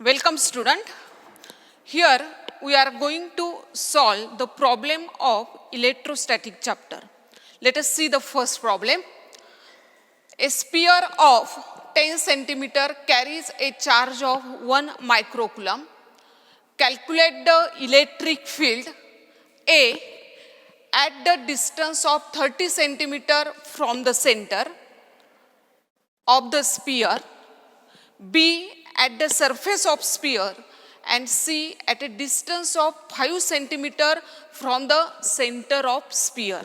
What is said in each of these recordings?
Welcome student. Here we are going to solve the problem of electrostatic chapter. Let us see the first problem. A sphere of 10 centimeter carries a charge of 1 microcoulomb. Calculate the electric field A at the distance of 30 centimeter from the center of the sphere, B at the surface of sphere, and C at a distance of 5 centimeter from the center of sphere.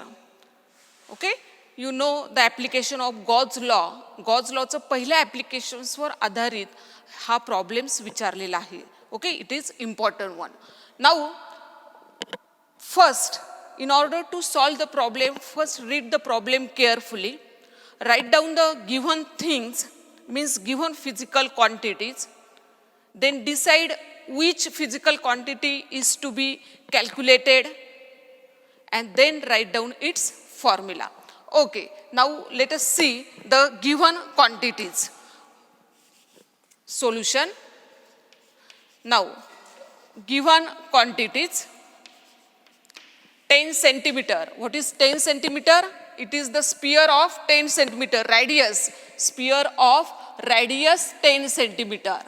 Okay, you know the application of Gauss law. Gauss law चा पहिल्या applications वर आधारित हा problems विचारलेला आहे. Okay, it is important one. Now, first, in order to solve the problem, first read the problem carefully. Write down the given things, means given physical quantities. Then decide which physical quantity is to be calculated, and then write down its formula. Okay, now let us see the given quantities. Solution. Now, given quantities, 10 centimeter. What is 10 centimeter? It is the sphere of 10 centimeter radius. Sphere of radius 10 centimeter.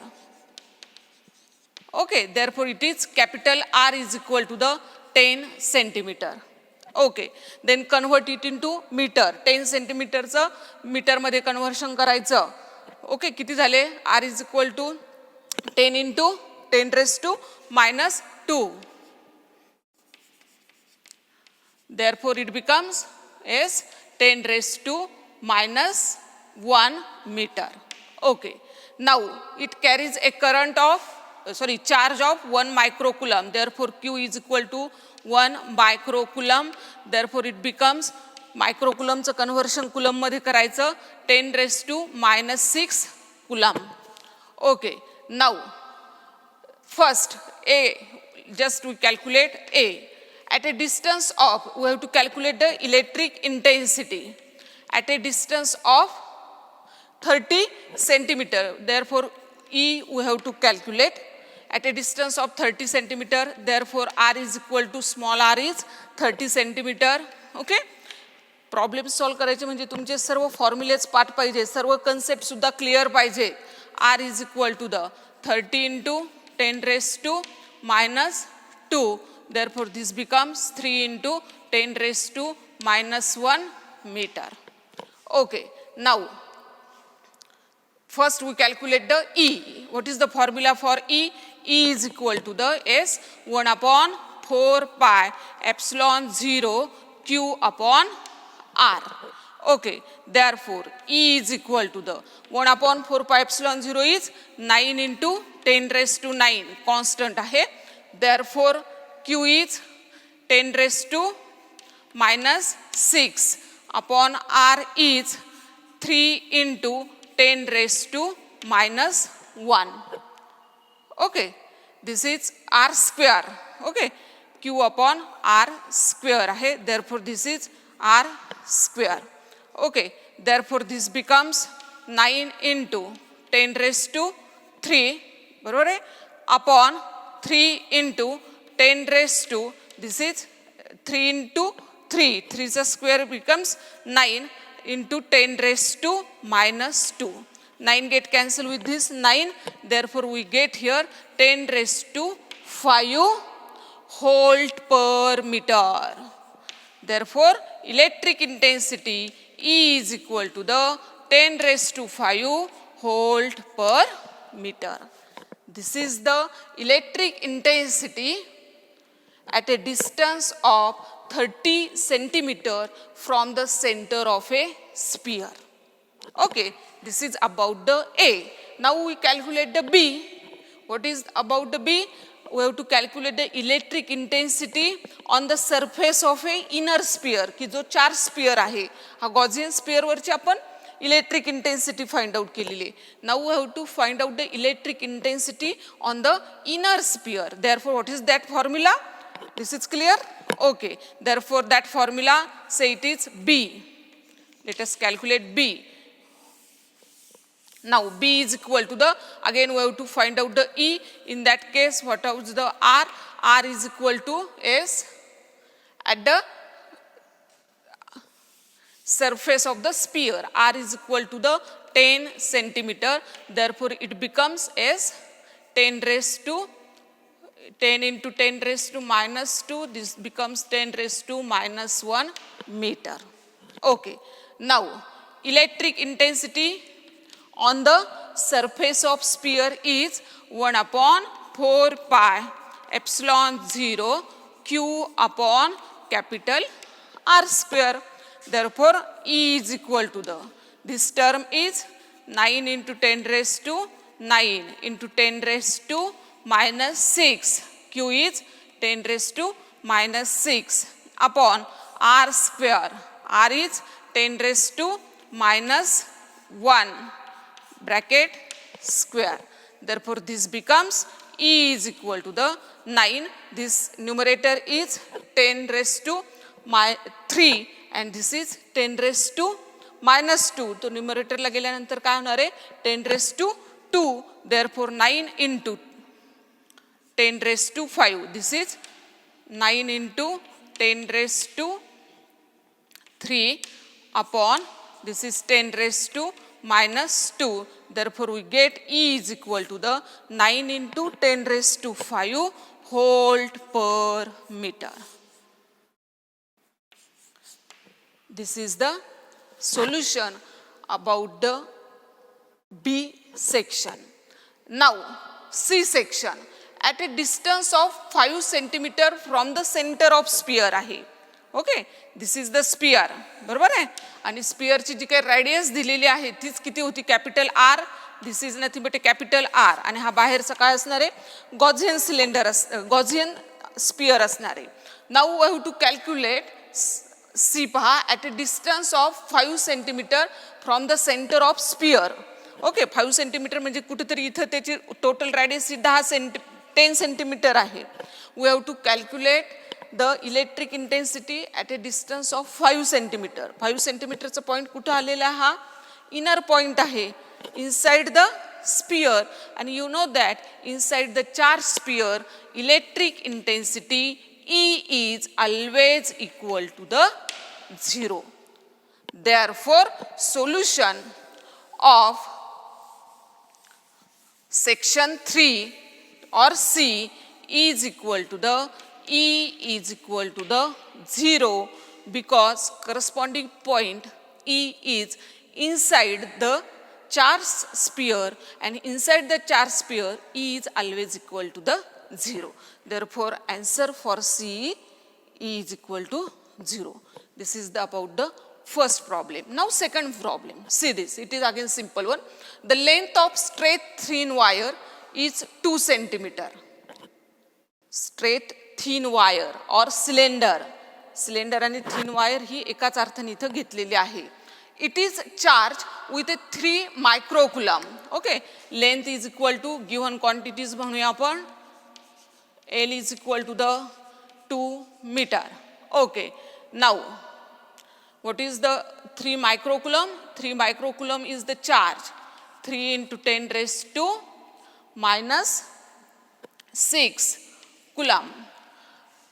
Okay, therefore it is capital R is equal to the 10 centimeter. Okay, then convert it into meter. 10 centimeter चं metre मध्ये conversion करायचं. Okay, किती झाले? R is equal to 10 into 10 raised to minus 2. Therefore it becomes as 10 raised to minus 1 meter. Okay, now it carries a current of charge of 1 microcoulomb. Therefore Q is equal to 1 microcoulomb. Therefore it becomes microcoulomb चं conversion coulomb मध्ये करायचं 10 raised to minus 6 coulomb. Okay, now first A, just we calculate A. At a distance of, we have to calculate the electric intensity at a distance of 30 centimeter. Therefore E we have to calculate at a distance of 30 centimeter. Therefore R is equal to small r is 30 centimeter. Okay, problem solve करायचे म्हणजे तुमचे सर्व formulas पाठ पाहिजे, सर्व concept सुद्धा clear पाहिजे. R is equal to the 30 into 10 raised to minus 2. Therefore this becomes 3 into 10 raised to minus 1 meter. Okay, now first we calculate the E. What is the formula for E? E is equal to the S 1 upon 4 pi epsilon 0 Q upon R. Okay, therefore E is equal to the 1 upon 4 pi epsilon 0 is 9 into 10 raised to 9, constant आहे. Therefore Q is 10 raised to minus 6 upon R is 3 into 10 raised to minus 1. Okay, this is R square. Okay, Q upon R square आहे. Therefore this is R square. Okay, therefore this becomes 9 into 10 raised to 3, बरोबर आहे, upon 3 into 10 raised to, this is 3 into 3, 3 चा square becomes 9 into 10 raised to minus 2. 9 get cancelled with this 9, therefore we get here 10 raised to 5 volt per meter. Therefore electric intensity E is equal to the 10 raised to 5 volt per meter. This is the electric intensity at a distance of 30 centimeter from the center of a sphere. Okay, this is about the A. Now we calculate the B. What is about the B? We have to calculate the electric intensity on the surface of a inner sphere, की जो 4 sphere आहे. हा Gaussian sphere वरची आपण electric intensity find out केलेली. Now we have to find out the electric intensity on the inner sphere. Therefore what is that formula? This is clear? Okay, therefore that formula, say it is B. Let us calculate B. Now B is equal to the, again we have to find out the E. In that case, what is the R? R is equal to S at the surface of the sphere. R is equal to the 10 centimeter. Therefore, it becomes as 10 raised to 10 into 10 raised to minus 2. This becomes 10 raised to minus 1 meter. Okay. Now, electric intensity on the surface of sphere is 1 upon 4 pi epsilon 0 q upon capital R square. Therefore, E is equal to the, this term is 9 into 10 raised to 9 into 10 raised to minus 6. Q is 10 raised to minus 6 upon R square. R is 10 raised to minus 1 bracket square. Therefore, this becomes E is equal to the 9. This numerator is 10 raised to 3 and this is 10 raised to minus 2. तो numerator ला गेल्यानंतर काय होणार आहे 10 raised to 2. Therefore, 9 into 10 raised to 5. This is 9 into 10 raised to 3 upon, this is 10 raised to minus 2. Therefore, we get E is equal to the 9 into 10 raised to 5 volt per meter. This is the solution about the B section. Now, C section. At a distance of 5 centimeter from the center of sphere आहे. Okay, this is the sphere, बरोबर आहे. आणि स्पियरची जी काही radius दिलेली आहे तीच किती होती capital R. This is nothing but A capital R. आणि हा बाहेरचा काय असणार आहे गॉझियन सिलेंडर गॉझियन स्पियर असणार आहे. Now we have to calculate सी पहा at a distance of 5 centimetre from the centre of sphere. Okay, 5 centimetre म्हणजे कुठेतरी इथं त्याची टोटल रेडियस 10 सेंटीमीटर आहे. We have to calculate the electric intensity at a distance of 5 centimeter. 5 centimeter चा point कुठं आलेला हा इनर पॉइंट आहे inside the sphere. and you know that inside the charged sphere electric intensity E is always equal to the 0. Therefore, solution of section 3 or C is equal to the E is equal to the 0 because corresponding point E is inside the charged sphere and inside the charged sphere E is always equal to the 0. Therefore, answer for C E is equal to 0. This is about the first problem. Now second problem. See this. It is again simple one. The length of straight thin wire is 2 centimeter. Straight thin wire or cylinder. Cylinder आणि thin wire ही एकाच अर्थाने इथं घेतलेली आहे. It is charged with a 3 microcoulomb. Okay. Length is equal to given quantities म्हणूया आपण. L is equal to the 2 meter. Okay. Now, what is the 3 microcoulomb? 3 microcoulomb is the charge. 3 into 10 raised to minus 6 coulomb.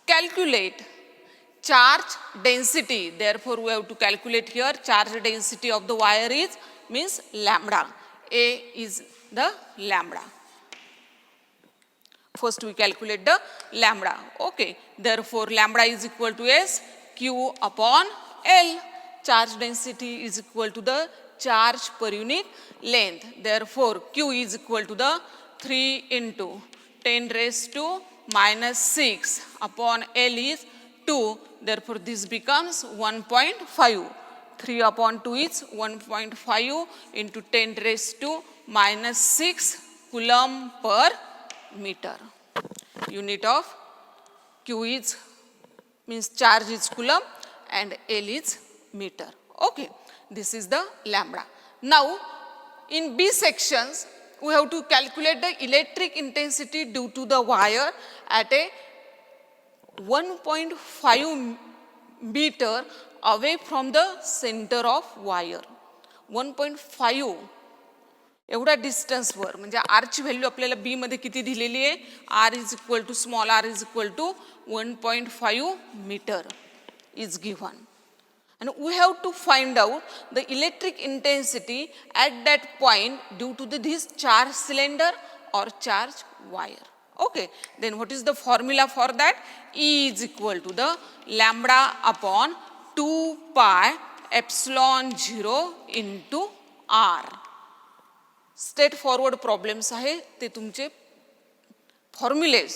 Calculate charge density. Therefore, we have to calculate here charge density of the wire is means lambda. A is the lambda. First we calculate the lambda. Okay. Therefore, lambda is equal to S Q upon L. Charge density is equal to the charge per unit length. Therefore, Q is equal to the 3 into 10 raised to minus 6 upon L is 2. Therefore, this becomes 1.5. 3 upon 2 is 1.5 into 10 raised to minus 6 coulomb per meter. Unit of Q is means charge is coulomb and L is meter. Okay, this is the lambda. Now, in B sections, we have to calculate the electric intensity due to the wire at a 1.5 meter away from the center of wire. 1.5 एवढा डिस्टन्सवर, म्हणजे आरची value आपल्याला B मध्ये किती दिलेली आहे, R is equal to small R is equal to 1.5 metre is given. And we have to find out the electric intensity at that point due to this charged cylinder or charged wire. Okay, then what is the formula for that? E is equal to the lambda upon 2 pi epsilon 0 into R. Straight forward problems आहे ते तुमचे formulas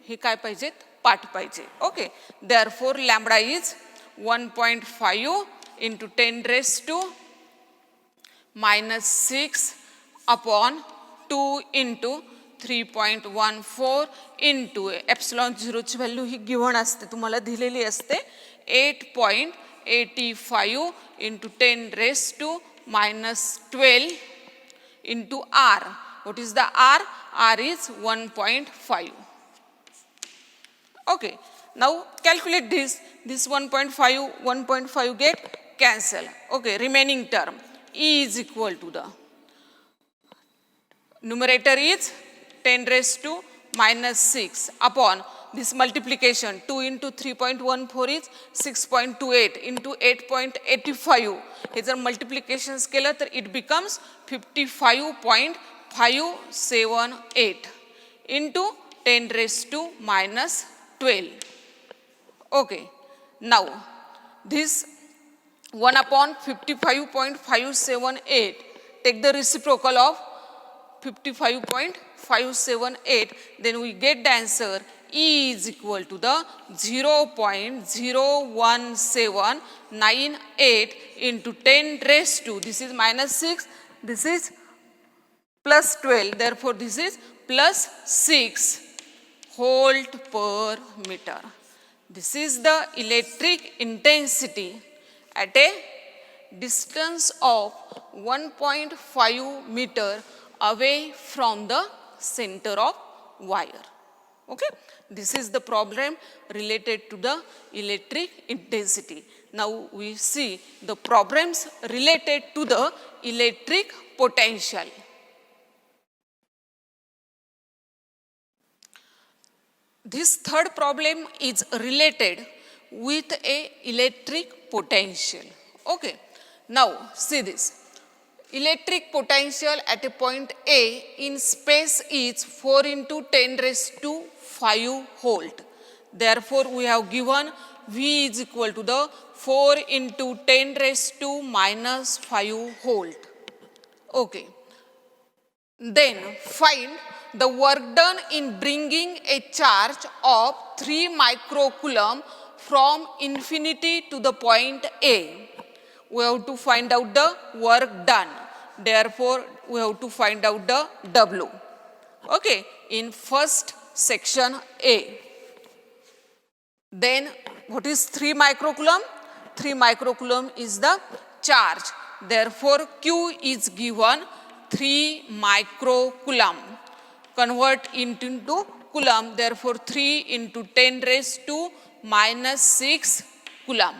हे काय पाहिजेत, पाठ पाहिजे. Okay, therefore lambda is 1.5 into 10 raised to minus 6 upon 2 into 3.14 into epsilon 0 ची value ही given असते, तुम्हाला दिलेली असते 8.85 into 10 raised to minus 12 into R. What is the R? R is 1.5. Okay, now calculate this. This 1.5 get cancel. Okay, remaining term E is equal to the numerator is 10 raised to minus 6 upon this multiplication 2 into 3.14 is 6.28 into 8.85. हे जर मल्टिप्लिकेशन्स केलं तर it becomes 55.578 into 10 raised to minus 12. Okay, now this 1 upon 55.578, take the reciprocal of 55.578, then we get the answer E is equal to the 0.01798 into 10 raised to, this is minus 6, this is plus 12, therefore this is plus 6 volt per meter. This is the electric intensity at a distance of 1.5 meter away from the center of wire. Okay, this is the problem related to the electric intensity. Now we see the problems related to the electric potential. This third problem is related with a electric potential. Okay, now see this. Electric potential at a point A in space is 4 into 10 raised to 5 volt. Therefore, we have given V is equal to the 4 into 10 raised to minus 5 volt. Okay. Then find the work done in bringing a charge of 3 microcoulomb from infinity to the point A. We have to find out the work done. Therefore, we have to find out the W. Okay, in first section A. Then what is 3 microcoulomb? 3 microcoulomb is the charge. Therefore, Q is given 3 microcoulomb. Convert into coulomb. Therefore, 3 into 10 raised to minus 6 coulomb.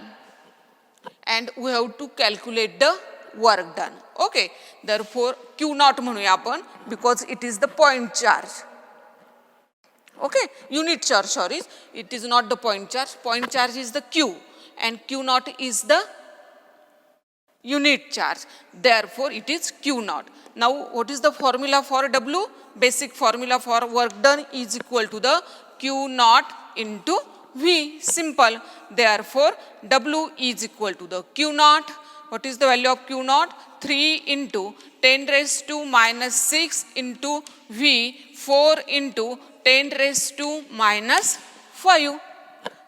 And we have to calculate the work done. Okay. Therefore, Q naught म्हणूया आपण, because it is the point charge. Okay, unit charge, sorry, it is not the point charge. Point charge is the Q and Q naught is the unit charge. Therefore, it is Q naught. Now, what is the formula for W? Basic formula for work done is equal to the Q naught into V. Simple. Therefore, W is equal to the Q naught. What is the value of Q naught? 3 into 10 raised to minus 6 into V, 4 into 10 raised to minus 5.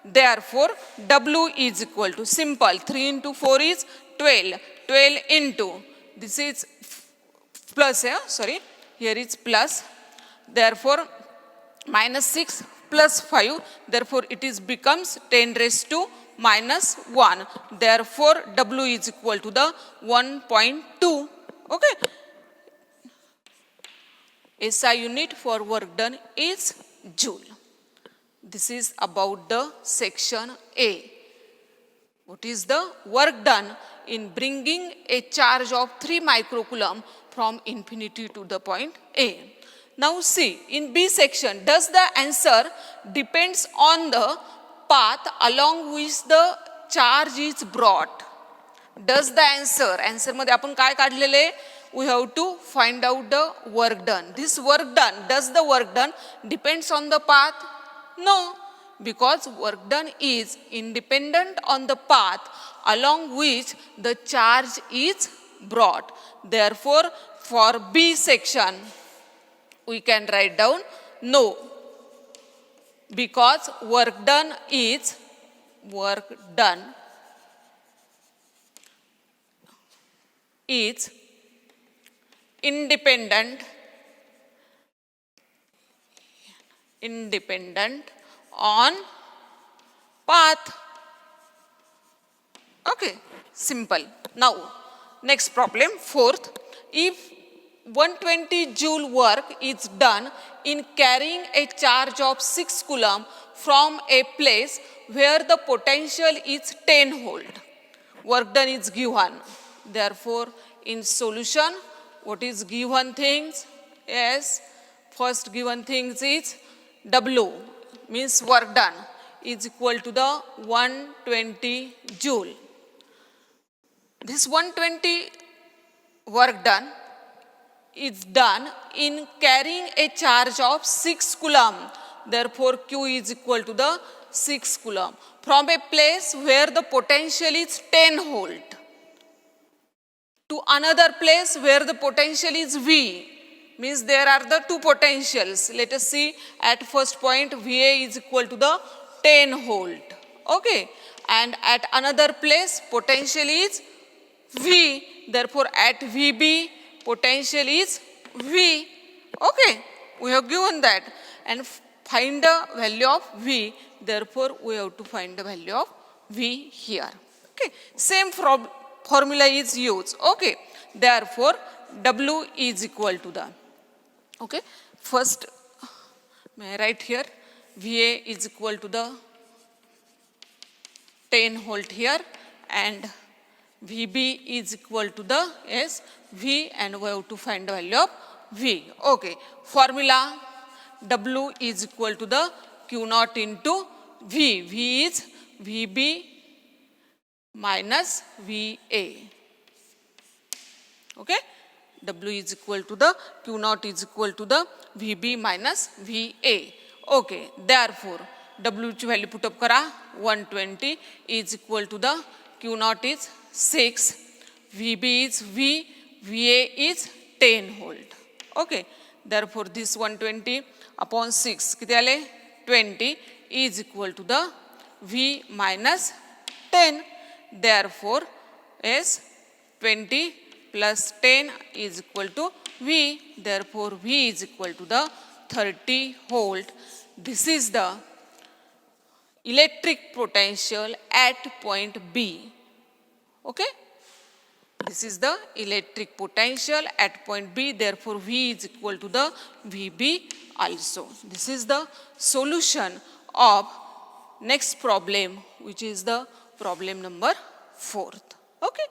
Therefore, W is equal to, simple, 3 into 4 is 12. 12 into, this is plus, sorry, here is plus. Therefore, minus 6 plus 5. Therefore, it is becomes 10 raised to minus 1. Therefore, W is equal to the 1.2. Okay. SI unit for work done is joule. This is about the section A. What is the work done in bringing a charge of 3 microcoulomb from infinity to the point A. Now see, in B section, does the answer depends on the path along which the charge is brought? Does the answer मध्ये आपण काय काढलेले? We have to find out the work done. This work done, does the work done depends on the path? No, because work done is independent on the path along which the charge is brought. Therefore, for B section, we can write down no, because work done is independent on path. Okay, simple. Now, next problem, fourth. If 120 joule work is done in carrying a charge of 6 coulomb from a place where the potential is 10 volt. Work done is given. Therefore, in solution, what is given things? Yes, first given things is W, means work done, is equal to the 120 joule. This 120 work done is done in carrying a charge of 6 coulomb. Therefore, Q is equal to the 6 coulomb from a place where the potential is 10 volt to another place where the potential is V. Means there are the two potentials. Let us see, at first point VA is equal to the 10 volt. Okay. And at another place potential is V. Therefore, at VB potential is V. Okay. We have given that. And find the value of V. Therefore, we have to find the value of V here. Okay. Same formula is used. Okay. Therefore, W is equal to the, okay, first may I write here, VA is equal to the 10 volt here, and VB is equal to the, yes, V, and we have to find the value of V. Okay. Formula, W is equal to the Q naught into V. V is VB minus VA. Okay. W is equal to the Q naught is equal to the VB minus VA. Okay. Therefore, W ची value put up करा, 120 is equal to the Q naught is 6, VB is V, VA is 10 volt. Okay. Therefore, this 120 upon 6 किती आले? 20 is equal to the V minus 10. Therefore, yes, 20 plus 10 is equal to V. Therefore, V is equal to the 30 volt. This is the electric potential at point B. Okay. This is the electric potential at point B. Therefore, V is equal to the VB also. This is the solution of next problem, which is the problem number 4th. Okay.